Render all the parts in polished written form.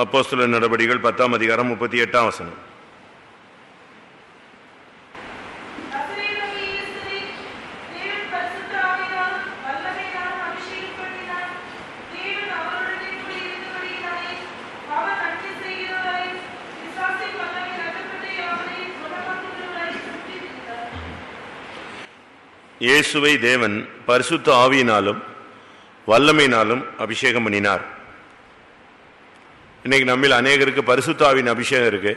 அப்போஸ்தலர் நடபடிகள் 10ஆம் அதிகாரம் 38ஆம் வசனம். இயேசுவை தேவன் பரிசுத்த ஆவியினாலும் வல்லமையினாலும் அபிஷேகம் பண்ணினார். இன்னைக்கு நம்மில் அநேகருக்கு பரிசுத்த ஆவியின் அபிஷேகம் இருக்கு,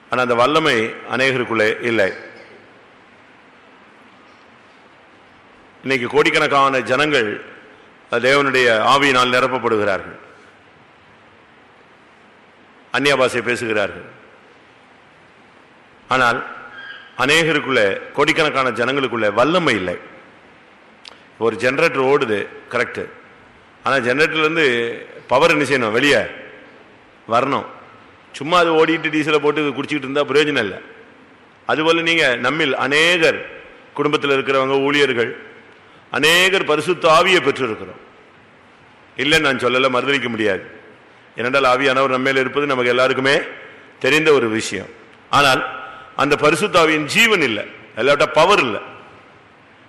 ஆனால் அந்த வல்லமை அநேகருக்குள்ளே இல்லை. இன்னைக்கு கோடிக்கணக்கான ஜனங்கள் தேவனுடைய ஆவியினால் நிரப்பப்படுகிறார்கள், அந்நிய பாஷை பேசுகிறார்கள். ஆனால் அநேகருக்குள்ள, கோடிக்கணக்கான ஜனங்களுக்குள்ள வல்லமை இல்லை. ஒரு ஜெனரேட்டர் ஓடுது, கரெக்டு, ஆனால் ஜெனரேட்டர்லேருந்து பவர் என்ன செய்யணும், வெளியே வரணும். சும்மா அது ஓடிட்டு டீசலை போட்டு குடிச்சிக்கிட்டு இருந்தால் பிரயோஜனம் இல்லை. அதுபோல் நீங்கள் நம்மில் அநேகர், குடும்பத்தில் இருக்கிறவங்க, ஊழியர்கள் அநேகர் பரிசுத்த ஆவியை பெற்றிருக்கிறோம். இல்லைன்னு நான் சொல்லலை, மறுதளிக்க முடியாது. ஏனென்றால் ஆவியானவர் நம்மேல இருப்பது நமக்கு எல்லாருக்குமே தெரிந்த ஒரு விஷயம். ஆனால் அந்த பரிசுத்த ஆவியின் ஜீவன் இல்லை, எல்லாட்ட பவர் இல்லை.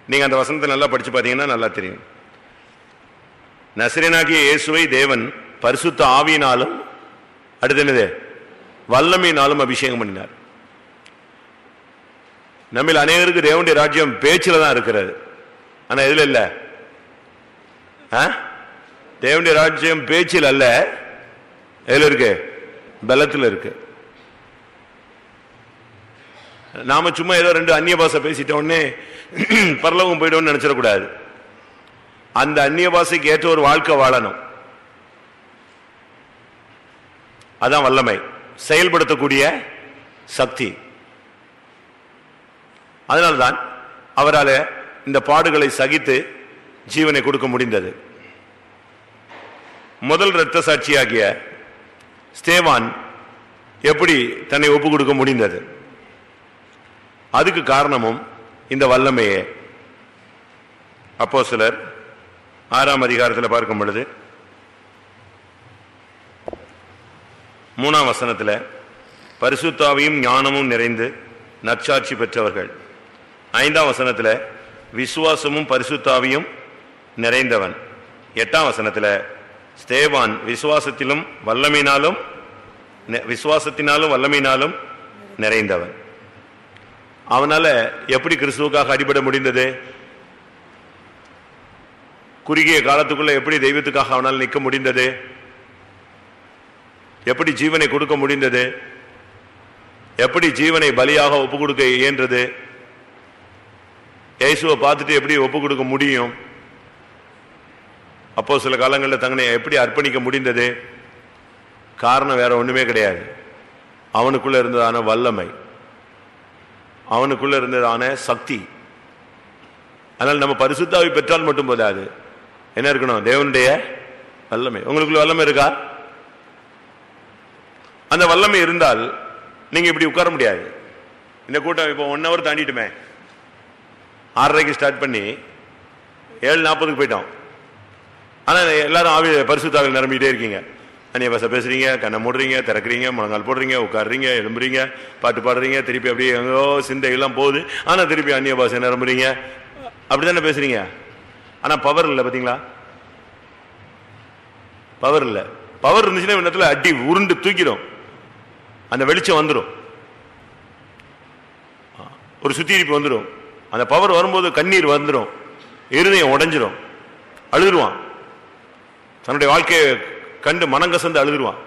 நீங்க அந்த வசனத்தை நல்லா படிச்சு பார்த்தீங்கன்னா நல்லா தெரியும். நசரேயனாகிய இயேசுவை தேவன் பரிசுத்த ஆவியினாலும் அடுத்து என்னது, வல்லமையினாலும் அபிஷேகம் பண்ணினார். நம்மில் அநேகருக்கு தேவனுடைய ராஜ்யம் பேச்சில தான் இருக்கிறது, ஆனா எதுல இல்ல? தேவனுடைய ராஜ்யம் பேச்சில் அல்ல, எதுல இருக்கு? பலத்தில் இருக்கு. நாம சும்மா ஏதோ ரெண்டு அந்நிய பாஷை பேசிட்ட உடனே பரலோகம் போயிடும்னு நினைச்சிடக்கூடாது. அந்த அந்நிய பாஷைக்கு ஏற்ற ஒரு வாழ்க்கை வாழணும். அதான் வல்லமை, செயல்படுத்தக்கூடிய சக்தி. அதனால்தான் அவரால் இந்த பாடுகளை சகித்து ஜீவனை கொடுக்க முடிந்தது. முதல் இரத்த சாட்சியாகிய ஸ்தேவான் எப்படி தன்னை ஒப்பு கொடுக்க முடிந்தது? அதுக்கு காரணமும் இந்த வல்லமையே. அப்போஸ்தலர் 6ஆம் அதிகாரத்தில் பார்க்கும் பொழுது 3ஆம் வசனத்தில் பரிசுத்த ஆவியும் ஞானமும் நிறைந்து நற்சாட்சி பெற்றவர்கள். 5ஆம் வசனத்தில் விசுவாசமும் பரிசுத்த ஆவியும் நிறைந்தவன். 8ஆம் வசனத்தில் ஸ்தேவான் விசுவாசத்தினாலும் வல்லமையினாலும் நிறைந்தவன். அவனால எப்படி கிறிஸ்துவுக்காக அடிபட முடிந்தது? குறுகிய காலத்துக்குள்ள எப்படி தெய்வத்துக்காக அவனால் நிற்க முடிந்தது? எப்படி ஜீவனை கொடுக்க முடிந்தது? எப்படி ஜீவனை பலியாக ஒப்பு கொடுக்க இயன்றது? இயேசுவை பார்த்துட்டு எப்படி ஒப்பு கொடுக்க முடியும்? அப்போ சில காலங்களில் தங்களை எப்படி அர்ப்பணிக்க முடிந்தது? காரணம் வேற ஒண்ணுமே கிடையாது, அவனுக்குள்ள இருந்ததான வல்லமை, அவனுக்குள்ள இருந்ததான சக்தி. அதனால் நம்ம பரிசுத்த ஆவி பெற்றால் மட்டும் போதாது, என்ன இருக்கணும்? தேவனுடைய வல்லமை. உங்களுக்குள்ள வல்லமை இருக்கா? அந்த வல்லமை இருந்தால் நீங்க இப்படி உட்கார முடியாது. இந்த கூட்டம் இப்போ 1 hour தாண்டிட்டுமே, 6:30 ஸ்டார்ட் பண்ணி 7:40 போயிட்டோம். ஆனா எல்லாரும் ஆவி பரிசுத்தாவில் நிரம்பிட்டே இருக்கீங்க. அந்நிய பாஷை பேசுறீங்க, கண்ணை மூடுறீங்க, திறக்கிறீங்க, முழங்கால் போடுறீங்க, உட்காடுறீங்க, எழும்புறீங்க, பாட்டு பாடுறீங்க, திருப்பி அப்படியே எங்கோ சிந்தையெல்லாம் போகுது. ஆனா திருப்பி அந்நிய பாஷை நிரம்புறீங்க, அப்படித்தானே பேசுறீங்க. ஆனா பவர் இல்லை. பாத்தீங்களா? பவர் இல்லை. பவர் இருந்துச்சுன்னா இடத்துல அடி உருண்டு தூக்கிடும், அந்த வெளிச்சம் வந்துடும், ஒரு சுத்திகரிப்பு வந்துடும். அந்த பவர் வரும்போது கண்ணீர் வந்துடும், இருதயம் உடைஞ்சிடும், அழுதுருவான், தன்னுடைய வாழ்க்கையை கண்டு மனங்கசந்து அழுதுருவான்,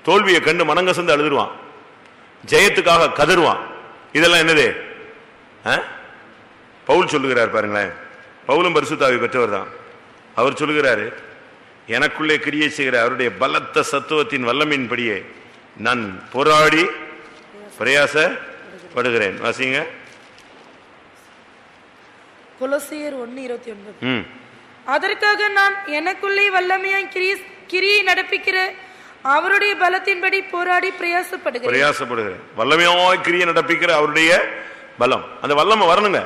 தோல்வியை கண்டு மனங்கசந்து அழுதுருவான், ஜெயத்துக்காக கதறுவான். இதெல்லாம் என்னது? பவுல் சொல்லுகிறார் பாருங்களேன். பவுலும் பரிசுத்த ஆவி பெற்றவர் தான். அவர் சொல்லுகிறாரு, எனக்குள்ளே கிரியை செய்கிற அவருடைய பலத்த சத்துவத்தின் வல்லமையின்படியே நான் போராடி பிரயாசப்படுகிறேன். வாசிங்க. கொலோசியர் 1:29. அதற்காக நான் எனக்குள்ளே வல்லமையாய் கிரியை நடப்பிக்கிற அவருடைய பலத்தின்படி போராடி பிரயாசப்படுகிறேன். வல்லமையாய் கிரியை நடப்பிக்கிற அவருடைய பலம், அந்த வல்லமை வரணுங்க,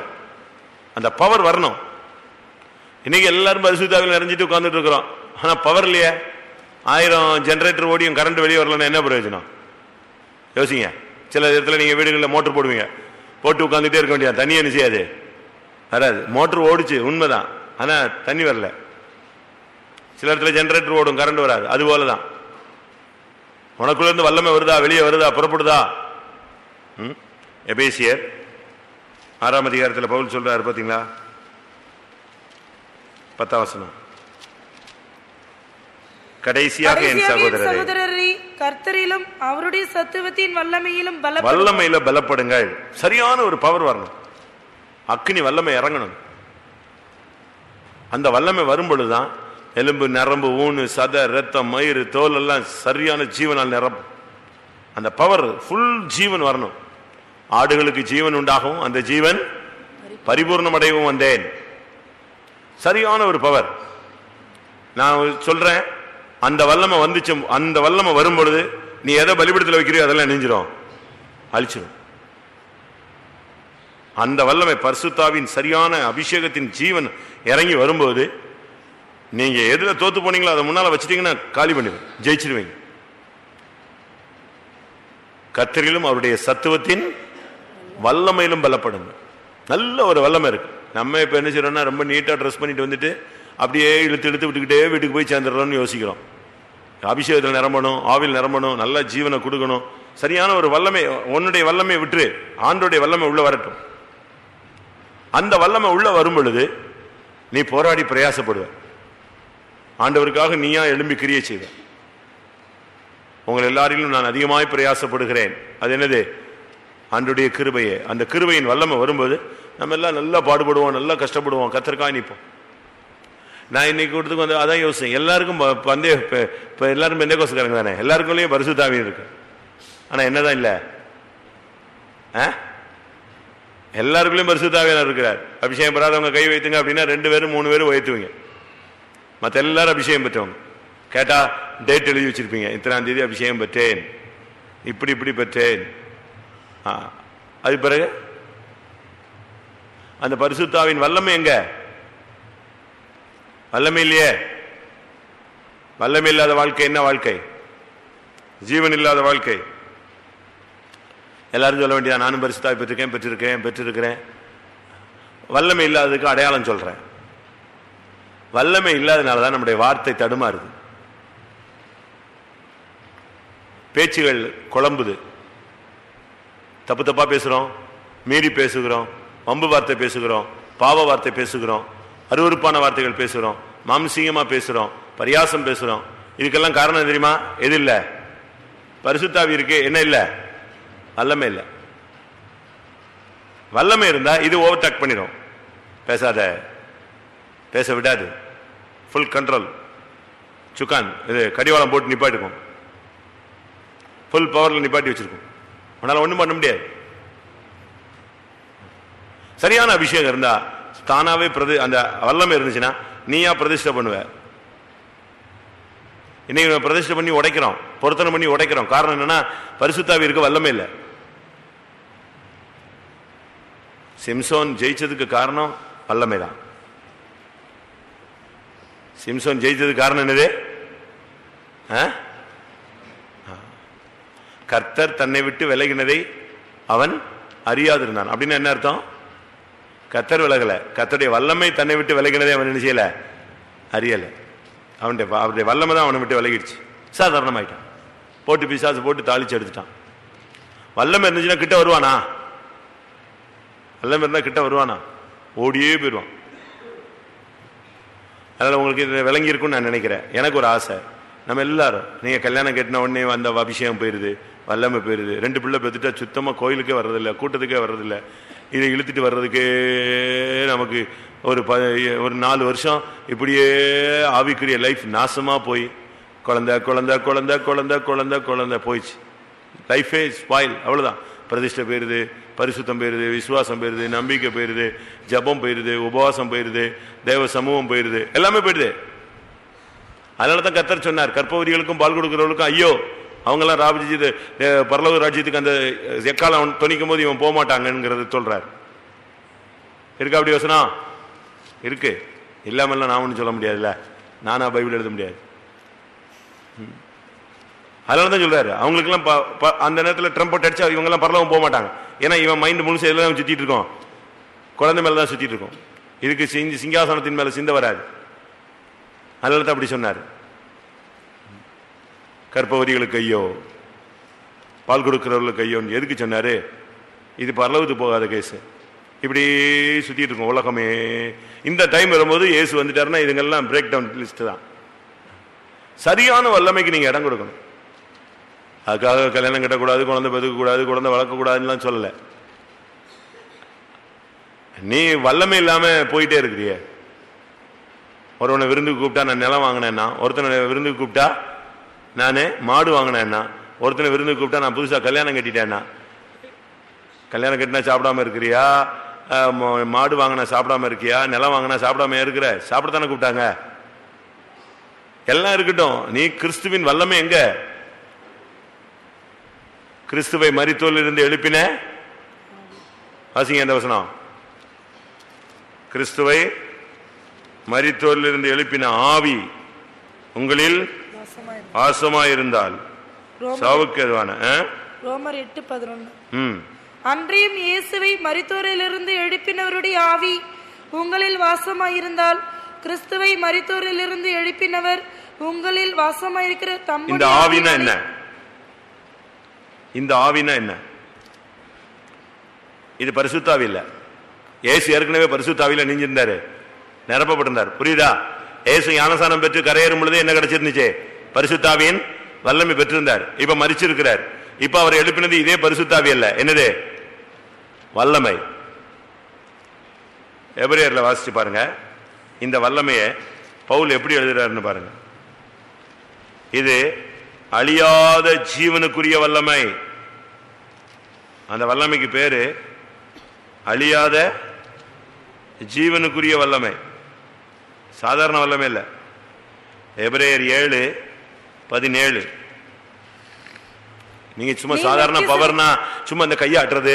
அந்த பவர் வரணும். இன்னைக்கு எல்லாரும் பரிசுத்த ஆவியில் நிறைஞ்சிட்டு உட்கார்ந்துட்டு இருக்கிறோம், ஆனா பவர் இல்லையே. 1000 ஜெனரேட்டர் ஓடியும் கரண்ட் வெளியே வரலன்னா என்ன பிரயோஜனம்? யோசிங்க. சில இடத்துல நீங்க வீடுகளில் மோட்டர் போடுவீங்க, போட்டு உட்காந்துட்டே இருக்க வேண்டியது, தண்ணி என்ன செய்யாது, வராது. மோட்டர் ஓடிச்சு உண்மைதான், ஆனா தண்ணி வரல. சில இடத்துல ஜெனரேட்டர் ஓடும், கரண்ட் வராது. அது போலதான் உனக்குள்ள இருந்து வல்லமை வருதா, வெளியே வருதா, புறப்படுதா? எபேசியர் 6ஆம் அதிகாரத்தில் பவுல் சொல்றாரு பாத்தீங்களா, 10ஆம் வசனம். கடைசியாக என் சகோதரரே, கர்த்தரிலும் அவருடைய சத்துவத்தின் வல்லமையிலும் வல்லமையில பலப்படுங்கள். சரியான ஒரு பவர் வரணும், அக்னி வல்லமை இறங்கணும். அந்த வல்லமை வரும் பொழுதுதான் எலும்பு, நரம்பு, ஊனு, சத, ரத்தம், மயிறு, தோல் எல்லாம் சரியான ஜீவனால் நிரம்பும். அந்த பவர் ஃபுல் ஜீவன் வரணும். ஆடுகளுக்கு ஜீவன் உண்டாகவும் அந்த ஜீவன் பரிபூர்ணம் அடையவும் வந்தேன். சரியான ஒரு பவர். நான் சொல்றேன், அந்த வல்லமை வந்துச்சு. அந்த வல்லமை வரும் பொழுது நீ எதை பலிபீடத்தில் வைக்கிறியோ அதெல்லாம் நெஞ்சிரும், அழிச்சிடும். அந்த வல்லமை பரிசுத்தாவின் சரியான அபிஷேகத்தின் ஜீவன் இறங்கி வரும்போது நீங்க எதுல தோத்து போனீங்களோ அதை முன்னால வச்சிட்டீங்கன்னா காலி பண்ணிடுவேன், ஜெயிச்சிருவீங்க. கர்த்தரிலும் அவருடைய சத்துவத்தின் வல்லமையிலும் பலப்படுங்க. நல்ல ஒரு வல்லமை இருக்கு. நம்ம இப்ப என்ன செய்யறோம்னா, ரொம்ப நீட்டா ட்ரெஸ் பண்ணிட்டு வந்துட்டு அப்படியே இழுத்து இழுத்து விட்டுக்கிட்டே வீட்டுக்கு போய் சேர்ந்துடுறோம்னு யோசிக்கிறோம். அபிஷேகத்தில் நிரம்பணும், ஆவில் நிரம்பணும், நல்ல ஜீவனை கொடுக்கணும். சரியான ஒரு வல்லமை, உன்னுடைய வல்லமை விட்டு ஆண்டோடைய வல்லமை உள்ள வரட்டும். அந்த வல்லமை உள்ள வரும் பொழுது நீ போராடி பிரயாசப்படுவ. ஆண்டவருக்காக நீயா எழும்பி கிரியை செய்வ. உங்கள் எல்லாரிலும் நான் அதிகமாய் பிரயாசப்படுகிறேன். அது என்னது? ஆண்டோடைய கிருபையே. அந்த கிருபையின் வல்லமை வரும்போது நம்ம எல்லாம் நல்லா பாடுபடுவோம், நல்லா கஷ்டப்படுவோம், கர்த்தருக்காக நிற்போம். நான் இன்னைக்கு கொடுத்துக்கு வந்து அதான் யோசிச்சேன். எல்லாருக்கும் இப்போ எல்லாரும் பெந்தேகோஸ்தேக்காரங்க தானே, எல்லாருக்குள்ளேயும் பரிசுத்த ஆவி இருக்கு. ஆனால் என்னதான் இல்லை, எல்லாருக்குள்ளேயும் பரிசுத்த ஆவியானவர் இருக்கிறார். அபிஷேகம் பெறாதவங்க கை வைத்துங்க அப்படின்னா 2 பேரும் 3 பேரும் உயர்த்துவீங்க. மற்ற எல்லாரும் அபிஷேகம் பெற்றவங்க. கேட்டா டேட் எழுதி வச்சிருப்பீங்க, இத்தனாம் தேதி அபிஷேகம் பெற்றேன், இப்படி இப்படி பெற்றேன். அது பிறகு அந்த பரிசுத்தாவின் வல்லமை எங்க? வல்லமை இல்லையே. வல்லமை இல்லாத வாழ்க்கை என்ன வாழ்க்கை? ஜீவன் இல்லாத வாழ்க்கை. எல்லாரும் சொல்ல வேண்டியதா, நானும் பரிசுத்தாவை பெற்றிருக்கிறேன். வல்லமை இல்லாததுக்கு அடையாளம் சொல்றேன். வல்லமை இல்லாதனாலதான் நம்முடைய வார்த்தை தடுமாறுது, பேச்சுகள் குழம்புது, தப்பு தப்பா பேசுறோம், மீறி பேசுகிறோம், வம்பு வார்த்தை பேசுகிறோம், பாவ வார்த்தை பேசுகிறோம், அருவருப்பான வார்த்தைகள் பேசுகிறோம், மாம்சீகமா பேசுகிறோம், பரியாசம் பேசுகிறோம். இதுக்கெல்லாம் காரணம் தெரியுமா? எது இல்லை? பரிசுத்தாவி இருக்கு, என்ன இல்லை? வல்லமை இல்லை. வல்லமை இருந்தா இது ஓவர்டேக் பண்ணிடும். பேசாத, பேச விடாது, ஃபுல் கண்ட்ரோல். சுக்கான் இது கடிவாளம் போட்டு நிப்பாட்டிக்கும், ஃபுல் பவர்ல நிப்பாட்டி வச்சிருக்கும். உன்னால ஒண்ணும் பண்ண முடியாது. சரியான அபிஷேகம் இருந்தா தானாவே அந்த வல்லமை இருந்துச்சுன்னா நீயா பிரதிஷ்டை பண்ணுவ. இன்னைக்கு பிரதிஷ்டை பண்ணி உடைக்கிறோம், பொருத்தனை பண்ணி உடைக்கிறோம். காரணம் என்னன்னா, பரிசுத்தாவி இருக்க வல்லமை இல்லை. சிம்சோன் ஜெயிச்சதுக்கு காரணம் வல்லமை தான். சிம்சோன் ஜெயிச்சதுக்கு காரணம் என்னது? கர்த்தர் தன்னை விட்டு விலகினதை அவன் அறியாதிருந்தான். அப்படின்னு என்ன அர்த்தம்? கர்த்தர் விலகல, கர்த்தருடைய வல்லமை தன்னை விட்டு விலகினதை அவன் என்ன செய்யல? அறியல. அவனுடைய வல்லமை தான் அவனை விட்டு விலகிடுச்சு. சாதாரணமாயிட்டான், போட்டு பிசாசு போட்டு தாளிச்சு எடுத்துட்டான். வல்லமை இருந்துச்சுன்னா கிட்ட வருவானா? வல்லமை இருந்தா கிட்ட வருவானா? ஓடியே போயிடுவான். அதனால உங்களுக்கு இது விளங்கி இருக்கும்னு நான் நினைக்கிறேன். எனக்கு ஒரு ஆசை, நம்ம எல்லாரும் நீங்க கல்யாணம் கட்டின உடனே அந்த அபிஷேகம் போயிருது, வல்லமை போயிருது. 2 பிள்ளை பெற்றுட்டா சுத்தமா கோயிலுக்கே வர்றதில்லை, கூட்டத்துக்கே வர்றதில்லை. இதை இழுத்துட்டு வர்றதுக்கே நமக்கு ஒரு 4 வருஷம் இப்படியே ஆவிக்குரிய லைஃப் நாசமா போய் குழந்தை குழந்தை குழந்தை குழந்தை குழந்தை குழந்தை போயிடுச்சு. லைஃபே ஸ்பாயில். அவ்வளவுதான். பிரதிஷ்டை போயிருது, பரிசுத்தம் போயிருது, விசுவாசம் போயிருது, நம்பிக்கை போயிருது, ஜபம் போயிருது, உபவாசம் போயிருது, தேவ சமூகம் போயிருது, எல்லாமே போயிடுது. அதனாலதான் கர்த்தர் சொன்னார், கற்பவதிகளுக்கும் பால் கொடுக்கிறவர்களுக்கும் ஐயோ, அவங்கெல்லாம் ராஜ்யத்து பரலோக ராஜ்யத்துக்கு அந்த எக்காலம் துணிக்கும் போது இவன் போக மாட்டாங்கிறது சொல்றார். இருக்கா அப்படி யோசனா? இருக்கு. இல்லாமல்லாம் நான் ஒன்றும் சொல்ல முடியாதுல்ல, நானா பைபிள் எழுத முடியாது. அதனால தான் சொல்றாரு அவங்களுக்கெல்லாம் அந்த நேரத்தில் ட்ரம்பட் அடிச்சா இவங்க எல்லாம் பரலோகம் போக மாட்டாங்க. ஏன்னா இவன் மைண்ட் முழுசு எல்லாம் சுத்திட்டு இருக்கோம், குழந்தை மேல தான் சுத்திட்டு இருக்கோம். இதுக்கு சிங்காசனத்தின் மேல சிந்த வராது. அதனால தான் அப்படி சொன்னார். கர்ப்பவதிகளுக்கு ஐயோ, பால் கொடுக்கிறவர்களுக்கு ஐயோன்னு எதுக்கு சொன்னாரு? இது பரலோகத்துக்கு போகாத கேஸ். இப்படி சுத்திட்டு இருக்கோம் உலகமே. இந்த டைம் வரும்போது இயேசு வந்துட்டாருன்னா இதுங்கெல்லாம் பிரேக் டவுன் லிஸ்ட் தான். சரியான வல்லமைக்கு நீங்க இடம் கொடுக்கணும். அதுக்காக கல்யாணம் கட்டக்கூடாது, குழந்தை பெதுக்க கூடாது, குழந்தை வளர்க்கக்கூடாதுன்னு சொல்லல. நீ வல்லமை இல்லாம போயிட்டே இருக்கிறிய. ஒருவனை விருந்துக்கு கூப்பிட்டா நான் நிலம் வாங்கினேன்னா, ஒருத்தனை விருந்துக்கு கூப்பிட்டா நான் மாடு வாங்கினேன்னா, ஒருத்தனை விருந்துக்கு கூப்பிட்டா நான் புதுசா கல்யாணம் கட்டிட்டேன்னா. கல்யாணம் கட்டினா சாப்பிடாம இருக்கிறியா? மாடு வாங்கினா சாப்பிடாம இருக்கியா? நிலம் வாங்கினா சாப்பிடாம இருக்கிற? சாப்பிடத்தானே கூப்பிட்டாங்க. எல்லாம் இருக்கட்டும், நீ கிறிஸ்துவின் வல்லமை எங்க? கிறிஸ்துவை மரித்தோரில் இருந்து எழுப்பின, வாசிங்க அந்த வசனம். கிறிஸ்துவை மரித்தோரில் இருந்து எழுப்பின ஆவி உங்களில் வாசமாயிருந்தால் சாவுக்கு எதுவான. ரோமர் 8:11. அன்றியும் இயேசுவை மரித்தோரிலிருந்து எழுப்பினவருடைய ஆவி உங்களில் வாசமாயிருந்தால் கிறிஸ்துவை மரித்தோரிலிருந்து எழுப்பினவர் உங்களில் வாசமாயிருக்கிற தம்முடைய. இந்த ஆவினா என்ன? இந்த ஆவினா என்ன? இது பரிசுத்தாவி இல்ல. இயேசு ஏற்கனவே பரிசுத்தாவில நீஞ்சிருந்தாரு, நிரப்பப்பட்டிருந்தார். புரியுதா? இயேசு ஞானசானம் பெற்று கரையேறும் பொழுது என்ன கிடைச்சிருந்துச்சு? பரிசுத்தாவியின் வல்லமை பெற்றிருந்தார். இப்ப மரிச்சிருக்கிறார். இப்ப அவர் எழுப்பினது இதே பரிசுத்தாவி அல்ல, என்னது? வல்லமை. எபிரேயர்ல வாசிச்சு பாருங்க. இந்த வல்லமையை பவுல் எப்படி எழுதுறாருன்னு பாருங்க. இது அழியாத ஜீவனுக்குரிய வல்லமை. அந்த வல்லமைக்கு பேரு அழியாத ஜீவனுக்குரிய வல்லமை. சாதாரண வல்லமை இல்ல. எபிரேயர் 7:17. நீங்க சும்மா சாதாரண பவர்னா சும்மா இந்த கையாட்டுறது,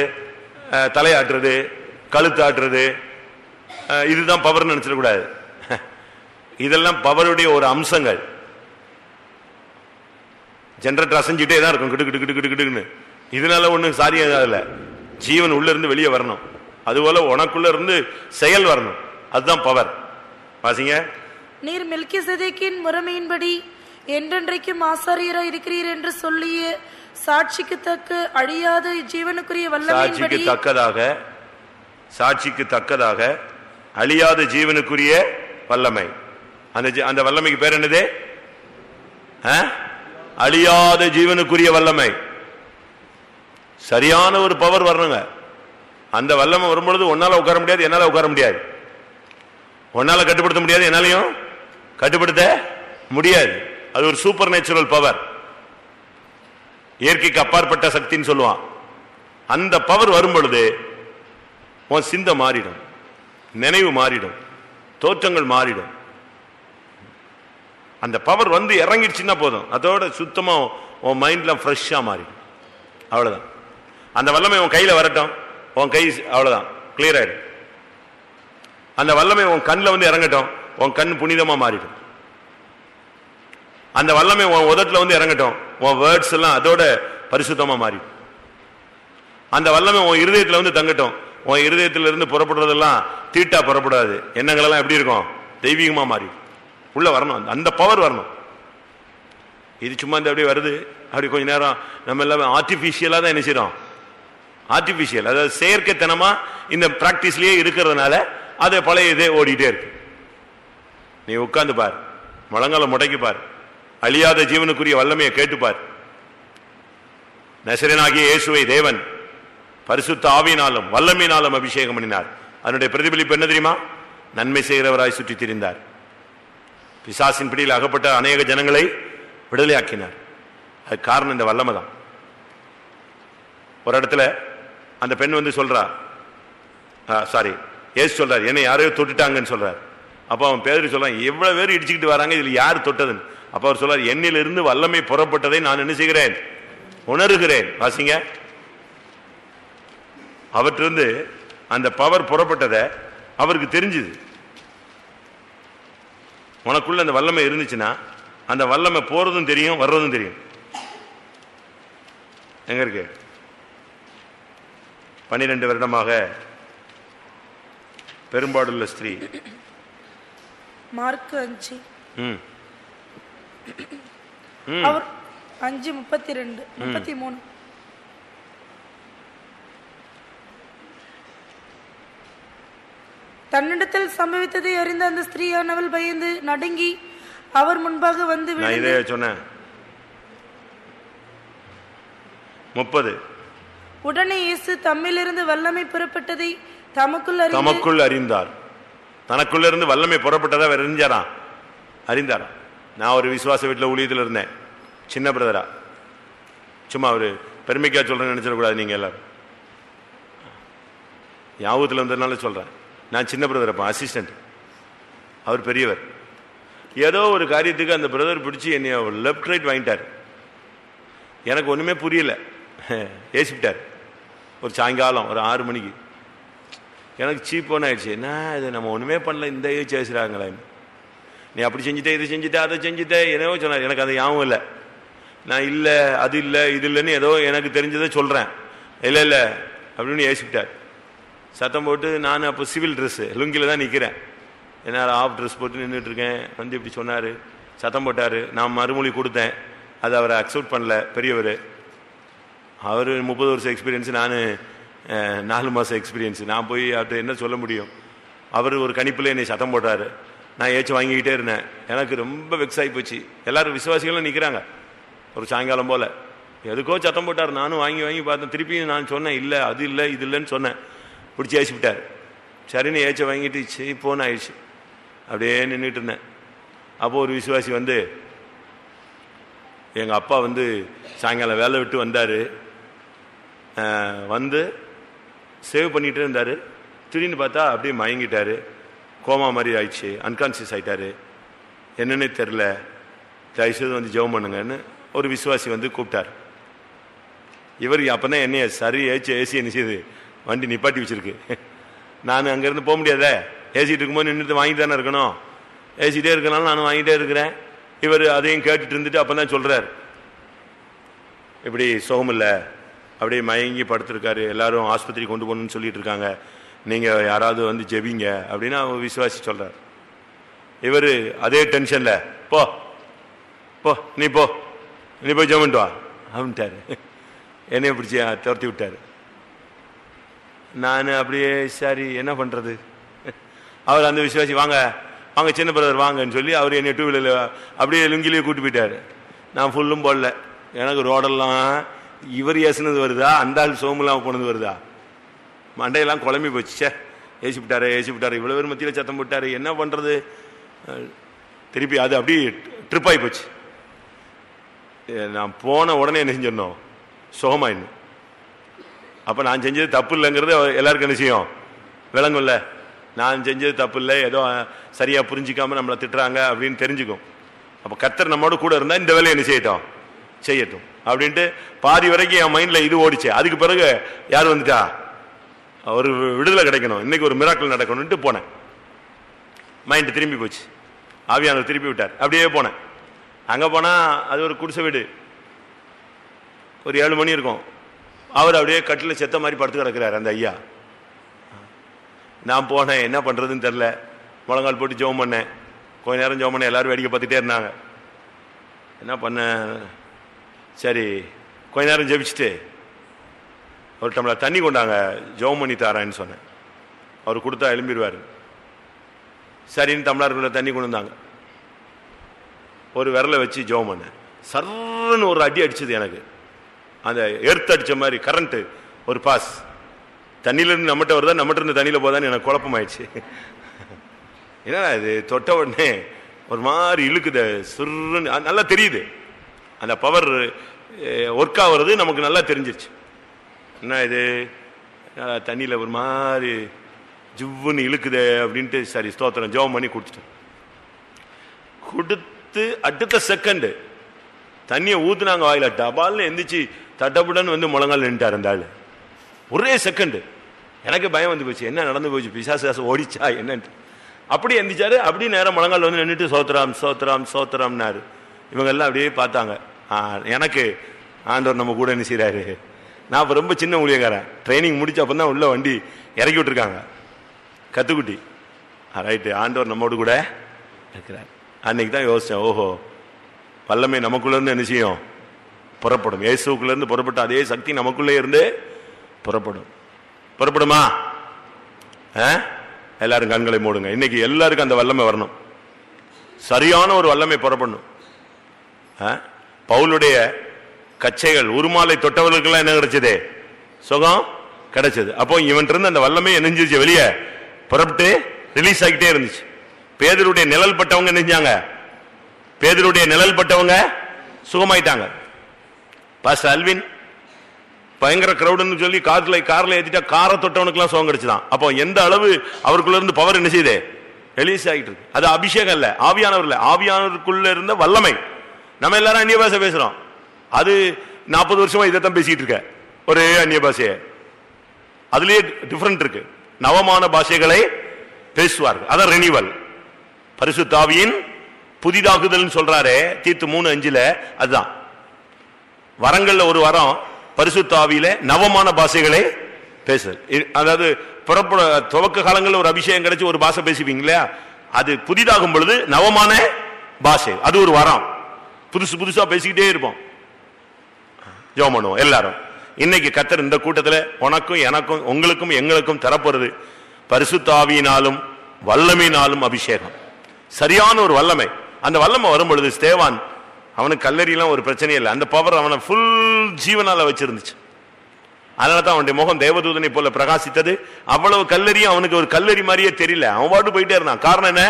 தலையாட்டுறது, கழுத்து ஆட்டுறது, இதுதான் பவர் நினைச்சிடக்கூடாது. இதெல்லாம் பவருடைய ஒரு அம்சங்கள். ஜெனரேட்டர் அசைஞ்சிட்டே தான் இருக்கும், கிடு கிடு கிடு கிடு கிடுன்னு. இதனால ஒன்றும் சாரியம் இல்ல. ஜீவன் உள்ள இருந்து வெளியே வரணும், அதுபோல உனக்குள்ள இருந்து செயல் வரணும். அதுதான் பவர். வாசிங்க. நீர் மெல்கிசேதேக்கின் முறைமையின்படி என்றென்றைக்கும் ஆசாரியராய் இருக்கிறீர் என்று சொல்லிய சாட்சிக்கு தக்க அழியாத ஜீவனுக்குரிய வல்லமையின்படி, சாட்சிக்கு தக்கதாக அழியாத ஜீவனுக்குரிய வல்லமை. அந்த வல்லமைக்கு பேர் என்னது? அழியாத ஜீவனுக்குரிய வல்லமை. சரியான ஒரு பவர் வரணுங்க. அந்த வல்லமை வரும்பொழுது உன்னால உட்கார முடியாது, என்னால உட்கார முடியாது. உன்னால கட்டுப்படுத்த முடியாது, என்னாலையும் கட்டுப்படுத்த முடியாது. அது ஒரு சூப்பர் நேச்சுரல் பவர், இயற்கைக்கு அப்பாற்பட்ட சக்தின்னு சொல்லுவான். அந்த பவர் வரும் பொழுது உன் சிந்தை மாறிடும், நினைவு மாறிடும், தோற்றங்கள் மாறிடும். அந்த பவர் வந்து இறங்கிடுச்சுன்னா போதும், அதோட சுத்தமா உன் மைண்ட்ல ஃப்ரெஷ்ஷா மாறிடும். அவ்வளவுதான். அந்த வல்லமை உன் கையில வரட்டும், உன் கை அவ்வளவுதான் கிளியர் ஆயிடும். அந்த வல்லமை உன் கண்ணில் வந்து இறங்கட்டும், உன் கண் புனிதமா மாறிடும். அந்த வல்லமை உன் உதட்டுல வந்து இறங்கட்டும், உன் வேர்ட்ஸ் எல்லாம் அதோட பரிசுத்தமா மாறிடும். அந்த வல்லமை உன் இருதயத்துல வந்து தங்கட்டும், உன் இருதயத்தில இருந்து புறப்படுறதெல்லாம் தீட்டா புறப்படாது, எண்ணங்கள் எல்லாம் எப்படி இருக்கும்? தெய்வீகமா மாறிடும். உள்ள வரணும், அந்த பவர் வரணும். இது சும்மா இந்த அப்படியே வருது, அப்படி கொஞ்ச நேரம் நம்ம எல்லாமே ஆர்டிபிஷியலா தான் என்ன செய்யறோம்? ஆர்டிபிஷியல், அதாவது செயற்கைத்தனமா இந்த பிராக்டிஸ்லயே இருக்கிறதுனால அது பழைய இதே ஓடிட்டே இருக்கு. நீ உட்கார்ந்து பார், முழங்கால முடக்கி பார், அழியாத ஜீவனுக்குரிய வல்லமையை கேட்டுப்பார். நசரேயனாகிய இயேசுவை தேவன் பரிசுத்த ஆவியினாலும் வல்லமையினாலும் அபிஷேகம் பண்ணினார். அதனுடைய பிரதிபலிப்பு என்ன தெரியுமா? நன்மை செய்கிறவராய் சுற்றி திரிந்தார். பிசாசின் பிடியில் அகப்பட்ட அநேக ஜனங்களை விடுதலையாக்கினார். அது காரணம் இந்த வல்லமை தான். ஒரு இடத்துல அந்த பெண் வந்து சொல்றா, ஏசு சொல்றார், என்னை யாரையோ தொட்டுட்டாங்கன்னு சொல்றார். அப்ப அவன் பேரு சொல்றான், எவ்வளவு பேர் இடிச்சுக்கிட்டு வராங்க, இதுல யார் தொட்டதுன்னு. அப்ப அவர் சொல்றார், என்னிலிருந்து வல்லமை புறப்பட்டதை நான் என்ன செய்கிறேன்? உணர்கிறேன். வாசிங்க. அவற்றிலிருந்து அந்த பவர் புறப்பட்டதை அவருக்கு தெரிஞ்சுது. உனக்குள்ள அந்த வல்லமை இருந்துச்சுன்னா அந்த வல்லமை போறதும் தெரியும், வர்றதும் தெரியும். எங்க இருக்கு? 12 வருடமாக பெரும்பாடுள்ள ஸ்திரீ. மார்க் 5 அவர் 5:32 33. தன்னிடத்தில் சம்பவித்ததை அறிந்த அந்த ஸ்திரீயானவள் பயந்து நடுங்கி அவர் முன்பாக வந்து இதே சொன்னேன். 30. உடனே இயேசு தம்மிலிருந்து வல்லமை புறப்பட்டதை தமக்குள் அறிந்தார். தனக்குள்ள இருந்து வல்லமை புறப்பட்டதா அறிந்தாராம். நான் ஒரு விசுவாச வீட்டில் ஊழியத்தில் இருந்தேன், சின்ன பிரதரா. சும்மா ஒரு பெருமைக்கா சொல்றேன்னு நினைச்சிடக்கூடாது நீங்க எல்லாரும். ஞாபகத்தில் வந்ததுனால சொல்றேன். நான் சின்ன பிரதர், அப்ப அசிஸ்டன்ட், அவர் பெரியவர். ஏதோ ஒரு காரியத்துக்கு அந்த பிரதர் பிடிச்சி என்னை லெப்ட் ரைட் வாங்கிட்டார். எனக்கு ஒண்ணுமே புரியல, ஏசிட்டார். ஒரு சாயங்காலம் ஒரு 6 மணிக்கு எனக்கு சீப்போன்னு ஆயிடுச்சு. என்ன இது, நம்ம ஒண்ணுமே பண்ணல, இந்த ஏஜ் பேசுறாங்களே, நீ அப்படி செஞ்சுட்டே, இது செஞ்சுட்டே, அதை செஞ்சுட்டே, என்னவோ சொன்னார். எனக்கு அது ஞாபகம் இல்லை. நான் இல்லை, அது இல்லை, இது இல்லைன்னு ஏதோ எனக்கு தெரிஞ்சதை சொல்றேன். இல்லை இல்லை அப்படின்னு ஏசிட்டார். சத்தம் போட்டு நான் அப்போ சிவில் ட்ரெஸ் லுங்கில தான் நிற்கிறேன். என்னால் ஆஃப் ட்ரெஸ் போட்டு நின்றுட்டு இருக்கேன். வந்து இப்படி சொன்னார், சத்தம் போட்டார். நான் மறுமொழி கொடுத்தேன். அது அவரை அக்செப்ட் பண்ணல. பெரியவர், அவர் 30 வருஷம் எக்ஸ்பீரியன்ஸ், நான் 4 மாதம் எக்ஸ்பீரியன்ஸ். நான் போய் அவர்கிட்ட என்ன சொல்ல முடியும்? அவர் ஒரு கணிப்பில் என்னை சத்தம் போட்டார். நான் ஏச்சு வாங்கிக்கிட்டே இருந்தேன். எனக்கு ரொம்ப வெக்ஸ் ஆகி போச்சு. எல்லாரும் விசுவாசிகளும் நிற்கிறாங்க. ஒரு சாயங்காலம் போல் எதுக்கோ சத்தம் போட்டார். நானும் வாங்கி வாங்கி பார்த்தேன். திருப்பி நான் சொன்னேன், இல்லை அது இல்லை, இது இல்லைன்னு சொன்னேன். பிடிச்சி ஏசி விட்டார். சரின்னு ஏச்சை வாங்கிட்டு சரி போன்னு ஆயிடுச்சு. அப்படியே நின்றுட்டு இருந்தேன். அப்போ ஒரு விசுவாசி வந்து, எங்கள் அப்பா வந்து சாயங்காலம் வேலை விட்டு வந்தார். வந்து சேவ் பண்ணிகிட்டே இருந்தார். திடீர்னு பார்த்தா அப்படியே மயங்கிட்டார். கோமா மாதிரி ஆயிடுச்சு, அன்கான்சியஸ் ஆகிட்டார். என்னன்னு தெரில, தயவுசெய்து வந்து ஜெபம் பண்ணுங்கன்னு ஒரு விசுவாசி வந்து கூப்பிட்டார். இவர் அப்போ தான் என்னைய சரி ஏசி என்ன செய்யுது, வண்டி நிப்பாட்டி வச்சிருக்கு. நான் அங்கேருந்து போக முடியாத, ஏசிட்டு இருக்கும்போது நின்றுட்டு வாங்கிட்டு தானே இருக்கணும். ஏசிட்டே இருக்கனாலும் நானும் வாங்கிட்டே இருக்கிறேன். இவர் அதையும் கேட்டுட்டு இருந்துட்டு அப்போ தான் சொல்கிறார், இப்படி சுகம் இல்லை, அப்படியே மயங்கி படுத்திருக்காரு, எல்லாரும் ஆஸ்பத்திரி கொண்டு போகணும்னு சொல்லிட்டு இருக்காங்க, நீங்கள் யாராவது வந்து ஜெபிங்க அப்படின்னு அவர் விசுவாசி சொல்கிறார். இவர் அதே டென்ஷனில், போ போ நீ போய் ஜெபிட்டு வா அப்படின்ட்டாரு. என்னைய பிடிச்சி துரத்தி விட்டார். நான் அப்படியே சரி என்ன பண்ணுறது. அவர் அந்த விசுவாசி, வாங்க வாங்க சின்ன பிரதர் வாங்கன்னு சொல்லி அவர் என்னை 2 வீலரில் அப்படியே லுங்கிலேயே கூட்டு போயிட்டார். நான் ஃபுல்லும் போடல. எனக்கு ரோடெல்லாம் இவர் ஏசுனது வருதா, அந்த ஆள் சோமுலாம் போனது வருதா, மண்டையெல்லாம் குழம்பி போச்சு. ஏசி விட்டாரு. இவ்வளோ பேர் மத்தியில் சத்தம் போட்டார். என்ன பண்ணுறது? திருப்பி அது அப்படியே ட்ரிப் ஆகி போச்சு. நான் போன உடனே என்ன செஞ்சிடணும், சுகமாயிடணும். அப்போ நான் செஞ்சது தப்பு இல்லைங்கிறது எல்லாருக்கும் என்ன செய்யும், விளங்கும்ல. நான் செஞ்சது தப்பு இல்லை, ஏதோ சரியாக புரிஞ்சிக்காம நம்மளை திட்டுறாங்க அப்படின்னு தெரிஞ்சுக்கும். அப்போ கர்த்தர் நம்மோட கூட இருந்தால் இந்த வேலையை என்ன செய்யட்டும் அப்படின்ட்டு பாதி வரைக்கும் என் மைண்டில் இது ஓடிச்சு. அதுக்கு பிறகு யார் வந்துட்டா, ஒரு விடுதலை கிடைக்கணும், இன்னைக்கு ஒரு மிராக்கிள் நடக்கணும்ட்டு போனேன். மைண்டு திரும்பி போச்சு. ஆவியானவர் திருப்பி விட்டார். அப்படியே போனேன். அங்கே போனால் அது ஒரு குடிசை வீடு. ஒரு 7 மணி இருக்கும். அவர் அப்படியே கட்டில் செத்த மாதிரி படுத்து கிடக்கிறார் அந்த ஐயா. நான் போனேன், என்ன பண்ணுறதுன்னு தெரில. முழங்கால் போட்டு ஜெபம் பண்ணேன். கொஞ்ச நேரம் ஜெபம் பண்ணேன். எல்லாரும் வேடிக்கை பார்த்துட்டே இருந்தாங்க. என்ன பண்ணேன், சரி கொஞ்ச நேரம் ஜெபிச்சுட்டு ஒரு டம்ளர் தண்ணி கொண்டாங்க, ஜெபம் பண்ணி தாரேன்னு சொன்னேன். அவர் கொடுத்தா எழும்பிடுவார். சரின்னு டம்ளருக்குள்ள தண்ணி கொண்டு வந்தாங்க. ஒரு விரலை வச்சு ஜெபம் பண்ணேன். சர்ன்னு ஒரு அடி அடிச்சது எனக்கு. அந்த எர்த் அடிச்ச மாதிரி கரண்ட்டு ஒரு பாஸ். தண்ணியிலிருந்து நம்மகிட்ட வருதா, நம்மகிட்ட இருந்து தண்ணியில் போதான்னு எனக்கு குழப்பமாயிடுச்சு. என்னடா இது, தொட்ட உடனே ஒரு மாதிரி இழுக்குது, சுருன்னு நல்லா தெரியுது. அந்த பவர் ஒர்க் ஆகுறது நமக்கு நல்லா தெரிஞ்சிருச்சு. என்ன இது தண்ணியில் ஒரு மாதிரி ஜிவ்வுன்னு இழுக்குது அப்படின்ட்டு சரி ஸ்தோத்திரம் ஜெபம் பண்ணி கொடுத்துட்டேன். கொடுத்து அடுத்த செகண்டு தண்ணியை ஊத்துனாங்க வாயில, டபால்னு எந்திரிச்சு தட்டப்புடன்னு வந்து முழங்கால் நின்ட்டார் அந்த ஆளு. ஒரே செகண்டு எனக்கு பயம் வந்து போச்சு. என்ன நடந்து போச்சு, பிசாசு ஓடிச்சா என்னன்ட்டு. அப்படி எந்திரிச்சாரு. அப்படி நேரம் முழங்கால் வந்து நின்றுட்டு சோத்திரம் சோத்திரம் சோத்திரம்னாரு. இவங்க எல்லாம் அப்படியே பார்த்தாங்க. எனக்கு ஆண்டவர் நம்ம கூட என்ன செய்யறாரு. நான் இப்போ ரொம்ப சின்ன ஊழியக்காரன், ட்ரைனிங் முடிச்ச அப்போ தான் உள்ள வண்டி இறக்கி விட்டுருக்காங்க, கத்துக்குட்டி. ரைட்டு, ஆண்டவர் நம்மோடு கூட இருக்கிறார். அன்னைக்கு தான் யோசிச்சேன், ஓஹோ வல்லமை நமக்குள்ள இருந்து என்ன செய்யும், புறப்படும். இயேசுக்குள்ள இருந்து புறப்பட்ட அதே சக்தி நமக்குள்ளே இருந்து புறப்படும். புறப்படுமா? எல்லாரும் கண்களை மூடுங்க. இன்னைக்கு எல்லாருக்கும் அந்த வல்லமை வரணும், சரியான ஒரு வல்லமை புறப்படணும். பவுலுடைய கச்சைகள் உருமாலை தொட்டவர்களுக்கெல்லாம் என்ன கிடைச்சது, சுகம் கிடைச்சது. அப்போ இவன் இருந்து அந்த வல்லமை நெஞ்சிருச்சு, வெளியே புறப்பட்டு ரிலீஸ் ஆகிட்டே இருந்துச்சு. பேதுருடைய நிழல் பட்டவங்க நெஞ்சாங்க, பேதுருடைய நிழல் பட்டவங்க சுகமாயிட்டாங்க. பாஸ்டர் அல்வின் பயங்கர கிரௌடுன்னு சொல்லி கார்ல ஏத்திட்டா காரை தொட்டவனுக்குலாம் சுகம் கிடைச்சுதான். அப்போ எந்த அளவு அவருக்குள்ள இருந்து பவர் என்ன செய்யுது, ரிலீஸ் ஆகிட்டு இருக்கு. அது அபிஷேகம் இல்ல, ஆவியானவர் இல்ல, ஆவியானவருக்குள்ள இருந்த வல்லமை. நம்ம எல்லாரும் அந்நிய பாஷை பேசுறோம், அது 40 வருஷமா இதைத்தான் பேசிட்டு இருக்க, ஒரே அந்நிய பாஷைய. அதுலயே டிஃபரெண்ட் இருக்கு. நவமான பாஷைகளை பேசுவார்கள், அதான் ரெனிவல், பரிசுத்த ஆவியின் புதிதாகுதல் சொல்றாரே தீத்து 3:5. அதுதான் வரங்கள்ல ஒரு வரம், பரிசுத்த ஆவியில நவமான பாஷைகளை பேசுதல். அதாவது துவக்க காலங்களில் ஒரு அபிஷேகம் கிடைச்சு ஒரு பாஷை பேசுவீங்களா, அது புதிதாகும் பொழுது நவமான பாஷை, அது ஒரு வரம். புதுசா பேசிக்கிட்டே இருப்போம், ஜெபம் பண்ணுவோம் எல்லாரும். இன்னைக்கு கர்த்தர் இந்த கூட்டத்தில் உனக்கும் எனக்கும் உங்களுக்கும் எங்களுக்கும் தரப்போறது பரிசுத்த ஆவியினாலும் வல்லமையினாலும் அபிஷேகம், சரியான ஒரு வல்லமை. அந்த வல்லமை வரும் பொழுது ஸ்தேவான், அவனுக்கு கல்லறியெல்லாம் ஒரு பிரச்சனை இல்லை, அந்த பவர் அவனை ஃபுல் ஜீவனால வச்சிருந்துச்சு. அதனால தான் அவனுடைய முகம் தேவதூதனை போல பிரகாசித்தது. அவ்வளவு கல்லறியும் அவனுக்கு ஒரு கல்லறி மாதிரியே தெரியல, அவன் பாட்டு போயிட்டே இருந்தான். காரணம் என்ன,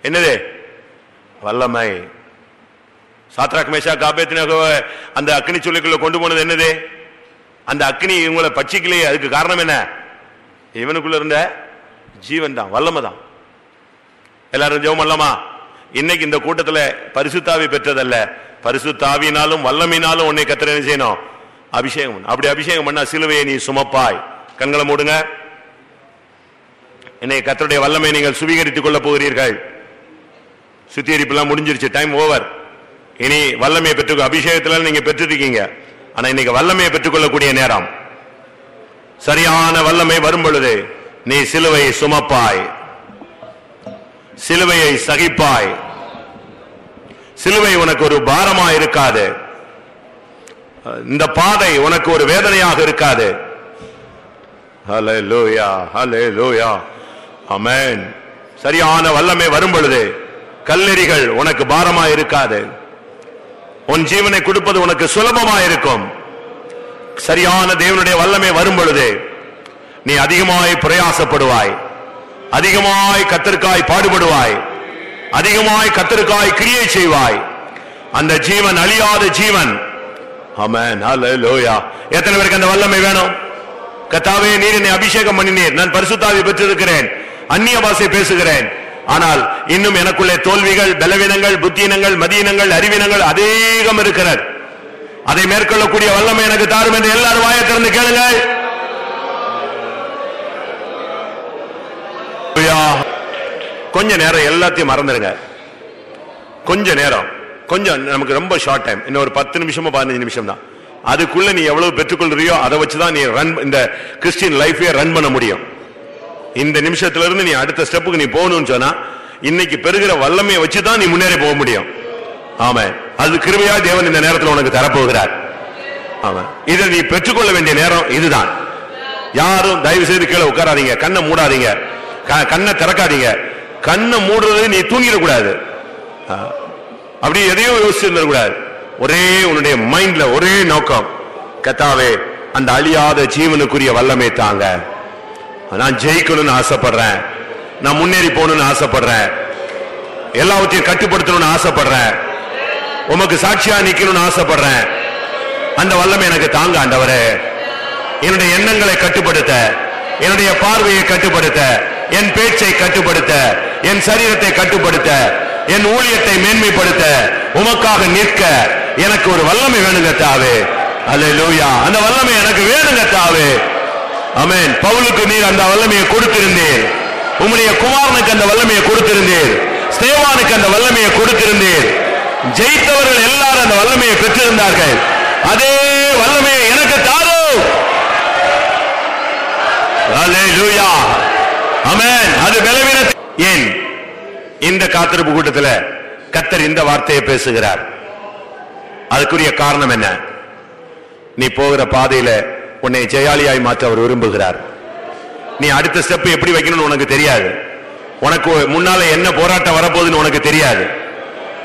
என்னது, வல்லமை. சாத்ராக் மேஷாக் ஆபேத்நேகோ அந்த அக்னி சூளைக்குள்ள கொண்டு போனது என்னது, அந்த அக்னி இவங்களை பட்சிக்கலையே, அதுக்கு காரணம் என்ன, இவனுக்குள்ள இருந்த ஜீவன் தான், வல்லமை தான். எல்லாரும் ஜெபம் பண்ணலாமா? இன்னைக்கு இந்த கூட்டத்தில் பரிசுத்தாவி பெற்றதல்ல, பரிசுத்தாவினாலும் வல்லமையினாலும் உன்னை கர்த்தர் என்ன செய்யணும், அபிஷேகம். அப்படி அபிஷேகம் பண்ணா சிலுவையை நீ சுமப்பாய். கண்களை மூடுங்க. இன்னைக்கு கர்த்தருடைய வல்லமை நீங்கள் சுவீகரித்துக் கொள்ள போகிறீர்கள். சுத்திகரிப்பு முடிஞ்சிருச்சு, டைம் ஓவர். இனி வல்லமையை பெற்று, அபிஷேகத்தில நீங்க பெற்றிருக்கீங்க, ஆனா இன்னைக்கு வல்லமையை பெற்றுக்கொள்ளக்கூடிய நேரம். சரியான வல்லமை வரும் பொழுது நீ சிலுவையை சுமப்பாய், சிலுவையை சகிப்பாய். சிலுவை உனக்கு ஒரு பாரமா இருக்காது, இந்த பாதை உனக்கு ஒரு வேதனையாக இருக்காது. ஹல்லேலூயா, ஹல்லேலூயா, ஆமென். சரியான வல்லமை வரும் பொழுது கல்லெறிகள் உனக்கு பாரமா இருக்காது, உன் ஜீவனை கொடுப்பது உனக்கு சுலபமா இருக்கும். சரியான தேவனுடைய வல்லமை வரும் பொழுது நீ அதிகமாய் பிரயாசப்படுவாய், அதிகமாய் கர்த்தருக்காய் பாடுபடுவாய், அதிகமாய் கர்த்தருக்காய் கிரியை செய்வாய். அந்த ஜீவன் அழியாத ஜீவன். ஆமென், ஹல்லேலூயா. எத்தனை பேருக்கு அந்த வல்லமை வேணும்? கர்த்தாவே, நீர் என்னை அபிஷேகம் பண்ணினீர், நான் பரிசுத்தாவி பெற்றிருக்கிறேன், அந்நிய பாஷை பேசுகிறேன், ஆனால் இன்னும் எனக்குள்ளே தோல்விகள், பலவீனங்கள், புத்தியினங்கள், மதியினங்கள், அறிவினங்கள் அதிகம் இருக்கிறது. அதை மேற்கொள்ளக்கூடிய வல்லமை எனக்கு தாரும் என்று எல்லாரும் வாயை திறந்து கேளுங்கள். கொஞ்ச நேரம் எல்லாத்தையும் மறந்துடுங்க, கொஞ்ச நேரம், கொஞ்சம் நமக்கு ரொம்ப ஷார்ட் டைம், இன்னும் ஒரு 10 நிமிஷமோ 15 நிமிஷம் தான். அதுக்குள்ள நீ எவ்வளவு பெற்றுக்கொள்றியோ அதை வச்சுதான் நீ இந்த கிறிஸ்டியன் லைஃபே ரன் பண்ண முடியும். இந்த நிமிஷத்துல இருந்து நீ அடுத்த ஸ்டெப்புக்கு நீ போகணும்னு சொன்னா இன்னைக்கு பெறுகிற வல்லமையை வச்சுதான் நீ முன்னேறி போக முடியும். ஆமா, அது கிருபையா தேவன் இந்த நேரத்தில் உனக்கு தரப்போகிறார். ஆமா, இதை நீ பெற்றுக்கொள்ள வேண்டிய நேரம் இதுதான். யாரும் தயவு செய்து கீழே உட்காராதீங்க, கண்ணை மூடாதீங்க, கண்ணை திறக்காதீங்க. கண்ணை மூடுறது நீ தூங்கிடக்கூடாது, அப்படி எதையோ யோசிச்சிருந்தக்கூடாது. ஒரே உன்னுடைய மைண்ட்ல ஒரே நோக்கம், கர்த்தாவே அந்த அழியாத ஜீவனுக்குரிய வல்லமை தாங்க, நான் ஜெயிக்கணும்னு ஆசைப்படுறேன், நான் முன்னேறி போகணும்னு ஆசைப்படுறேன், எல்லாவற்றையும் கட்டுப்படுத்தணும்னு ஆசைப்படுறேன், உமக்கு சாட்சியா நிக்கணும்னு ஆசைப்படுறேன். அந்த வல்லமை எனக்கு தாங்க ஆண்டவரே. என்னுடைய எண்ணங்களை கட்டுப்படுத்த, என்னுடைய பார்வையை கட்டுப்படுத்த, என் பேச்சை கட்டுப்படுத்த, என் சரீரத்தை கட்டுப்படுத்த, என் ஊழியத்தை மேன்மைப்படுத்த, உமக்காக நிற்க எனக்கு ஒரு வல்லமை வேணுங்க தாவே. அல்லேலூயா, அந்த வல்லமை எனக்கு வேணுங்க தாவே. ஆமென். பவுலுக்கு நீர் அந்த வல்லமையை கொடுத்திருந்தீர், உம்முடைய குமாரனுக்கு அந்த வல்லமையை கொடுத்திருந்தீர், ஸ்தேவானுக்கு அந்த வல்லமையை கொடுத்திருந்தீர். ஜெயித்தவர்கள் எல்லாரும் அந்த வல்லமையை பெற்றிருந்தார்கள். அதே வல்லமையை எனக்கு தாரும். அல்லேலூயா, ஆமென். அது பலவீன ஏன் இந்த காத்திருப்பு கூட்டத்தில் கர்த்தர் இந்த வார்த்தையை பேசுகிறார்? அதுக்குரிய காரணம் என்ன? நீ போகிற பாதையில உன்னை ஜெயாலியாய் மாற்ற அவர் விரும்புகிறார். நீ அடுத்த ஸ்டெப் எப்படி வைக்கணும்னு உனக்கு தெரியாது. உனக்கு முன்னால என்ன போராட்டம் வரப்போகுதுன்னு உனக்கு தெரியாது.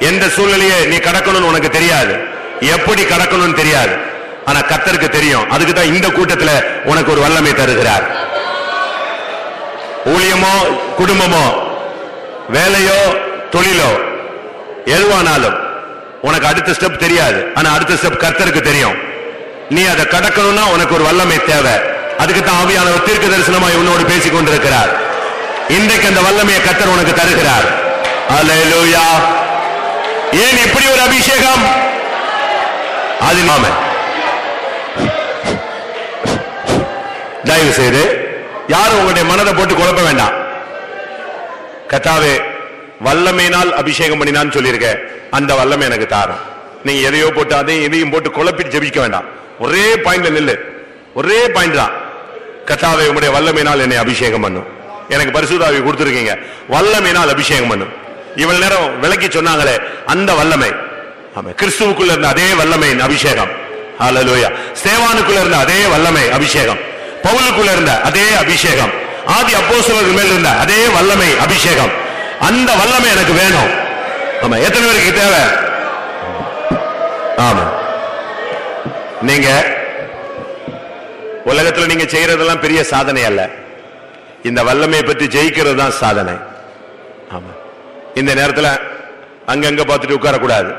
எந்த சூழ்நிலையை நீ கடக்கணும்னு உனக்கு தெரியாது. எப்படி கடக்கணும்னு தெரியாது. ஆனா கர்த்தருக்கு தெரியும். அதுக்கு தான் இந்த கூட்டத்துல உனக்கு ஒரு வல்லமை தருகிறார். ஊழியமோ குடும்பமோ வேலையோ தொழிலோ எதுவானாலும் உனக்கு அடுத்த ஸ்டெப் தெரியாது. ஆனா அடுத்த ஸ்டெப் கர்த்தருக்கு தெரியும். நீ அதை கடக்கணும்னா உனக்கு ஒரு வல்லமை தேவை. அதுக்கு தான் ஆவியானவர் தீர்க்க தரிசனமாய் உன்னோடு பேசிக் கொண்டிருக்கிறார். இன்றைக்கு அந்த வல்லமையை கர்த்தர் உனக்கு தருகிறார். அல்லேலூயா. ஏன் இப்படி ஒரு அபிஷேகம்? அது நாம தயவு செய்து யாரும் உங்களுடைய மனதை போட்டு குழப்ப வேண்டாம். கர்த்தாவே வல்லமையினால் அபிஷேகம் பண்ணினான்னு சொல்லியிருக்க, அந்த வல்லமை எனக்கு தாரும். நீங்க எதையோ போட்டு அதையும் இதையும் போட்டு குழப்பிட்டு ஜெபிக்க வேண்டாம். ஒரே பாயிண்ட்ல நில்லு. ஒரே பாயிண்ட் தான். கர்த்தாவே உங்களுடைய வல்லமையினால் என்னை அபிஷேகம் பண்ணும். எனக்கு பரிசுத்த ஆவி கொடுத்திருக்கீங்க, வல்லமையினால் அபிஷேகம் பண்ணும். இவ்வளவு நேரம் விளக்கி சொன்னாங்களே அந்த வல்லமை, கிறிஸ்துவுக்குள்ள இருந்த அதே வல்லமையின் அபிஷேகம். ஹல்லேலூயா. ஸ்தேவானுக்குள்ள இருந்த அதே வல்லமை அபிஷேகம், பவுலுக்குள்ள இருந்த அதே அபிஷேகம், ஆதி அப்போஸ்தலர்கள் மேல் இருந்த அதே வல்லமை அபிஷேகம். அந்த வல்லமை எனக்கு வேணும். ஆமா, எத்தனை பேருக்கு தேவை? ஆமா, நீங்க உலகத்துல நீங்க செய்யறதெல்லாம் பெரிய சாதனை அல்ல. இந்த வல்லமையை பற்றி ஜெயிக்கிறது தான் சாதனை. ஆமா, இந்த நேரத்தில் அங்கங்க பார்த்துட்டு உட்காரக்கூடாது.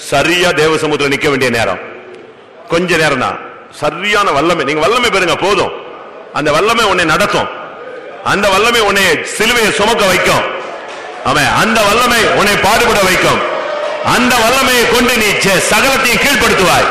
சரியா தேவ சமூகத்தில் நிக்க வேண்டிய நேரம். கொஞ்ச நேரம் தான். சரியான வல்லமை. நீங்க வல்லமை பெறுங்க போதும். அந்த வல்லமை உன்னை நடத்தும். அந்த வல்லமை உன்னை சிலுவையை சுமக்க வைக்கும். ஆமா, அந்த வல்லமை உன்னை பாடுபட வைக்கும். அந்த வல்லமையை கொண்டு நீ சகலத்தையும் கீழ்ப்படுத்துவாய்.